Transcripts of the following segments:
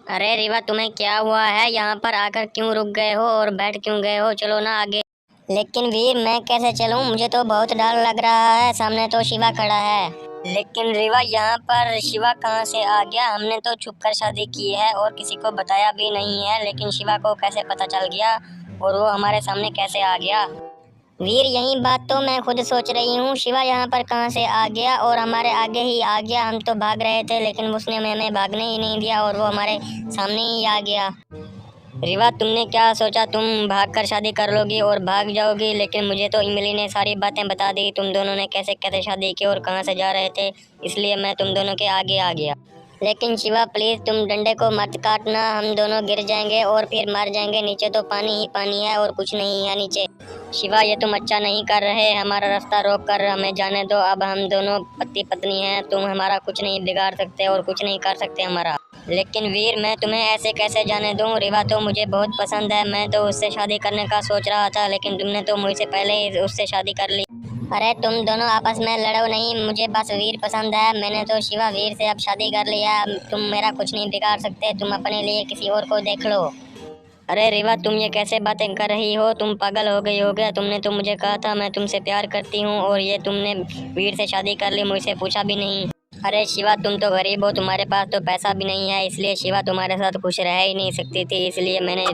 अरे रिवा, तुम्हें क्या हुआ है? यहाँ पर आकर क्यों रुक गए हो और बैठ क्यों गए हो? चलो ना आगे। लेकिन वीर, मैं कैसे चलूं? मुझे तो बहुत डर लग रहा है। सामने तो शिवा खड़ा है। लेकिन रिवा, यहाँ पर शिवा कहाँ से आ गया? हमने तो छुप कर शादी की है और किसी को बताया भी नहीं है, लेकिन शिवा को कैसे पता चल गया और वो हमारे सामने कैसे आ गया? वीर, यही बात तो मैं खुद सोच रही हूँ। शिवा यहाँ पर कहाँ से आ गया और हमारे आगे ही आ गया। हम तो भाग रहे थे, लेकिन उसने हमें भागने ही नहीं दिया और वो हमारे सामने ही आ गया। रिवा, तुमने क्या सोचा? तुम भाग कर शादी कर लोगी और भाग जाओगी, लेकिन मुझे तो इमली ने सारी बातें बता दी। तुम दोनों ने कैसे कैसे शादी की और कहाँ से जा रहे थे, इसलिए मैं तुम दोनों के आगे आ गया। लेकिन शिवा प्लीज, तुम डंडे को मत काटना। हम दोनों गिर जाएंगे और फिर मर जाएंगे। नीचे तो पानी ही पानी है और कुछ नहीं है नीचे। शिवा, ये तुम अच्छा नहीं कर रहे। हमारा रास्ता रोक कर हमें जाने दो। अब हम दोनों पति पत्नी हैं। तुम हमारा कुछ नहीं बिगाड़ सकते और कुछ नहीं कर सकते हमारा। लेकिन वीर, मैं तुम्हें ऐसे कैसे जाने दूं? रिवा तो मुझे बहुत पसंद है। मैं तो उससे शादी करने का सोच रहा था, लेकिन तुमने तो मुझसे पहले ही उससे शादी कर ली। अरे तुम दोनों आपस में लड़ो नहीं। मुझे बस वीर पसंद है। मैंने तो शिवा वीर से अब शादी कर लिया। तुम मेरा कुछ नहीं बिगाड़ सकते। तुम अपने लिए किसी और को देख लो। अरे रिवा, तुम ये कैसे बातें कर रही हो? तुम पागल हो गई हो क्या? तुमने तो मुझे कहा था मैं तुमसे प्यार करती हूँ और ये तुमने वीर से शादी कर ली, मुझसे पूछा भी नहीं। अरे शिवा, तुम तो गरीब हो, तुम्हारे पास तो पैसा भी नहीं है, इसलिए शिवा तुम्हारे साथ खुश रह ही नहीं सकती थी। इसलिए मैंने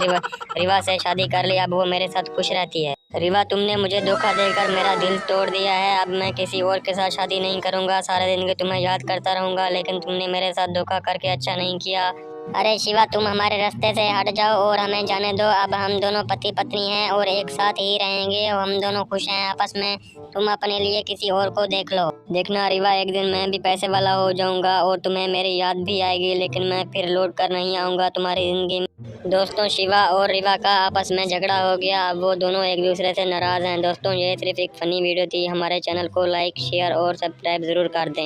रिवा से शादी कर ली। अब वो मेरे साथ खुश रहती है। रिवा, तुमने मुझे धोखा देकर मेरा दिल तोड़ दिया है। अब मैं किसी और के साथ शादी नहीं करूंगा। सारे दिन के तुम्हें याद करता रहूंगा, लेकिन तुमने मेरे साथ धोखा करके अच्छा नहीं किया। अरे शिवा, तुम हमारे रास्ते से हट जाओ और हमें जाने दो। अब हम दोनों पति पत्नी हैं और एक साथ ही रहेंगे। हम दोनों खुश हैं आपस में। तुम अपने लिए किसी और को देख लो। देखना रिवा, एक दिन मैं भी पैसे वाला हो जाऊंगा और तुम्हें मेरी याद भी आएगी, लेकिन मैं फिर लौट कर नहीं आऊंगा तुम्हारी जिंदगी में। दोस्तों, शिवा और रिवा का आपस में झगड़ा हो गया। अब वो दोनों एक दूसरे से नाराज हैं। दोस्तों, ये सिर्फ एक फनी वीडियो थी। हमारे चैनल को लाइक, शेयर और सब्सक्राइब जरूर कर दें।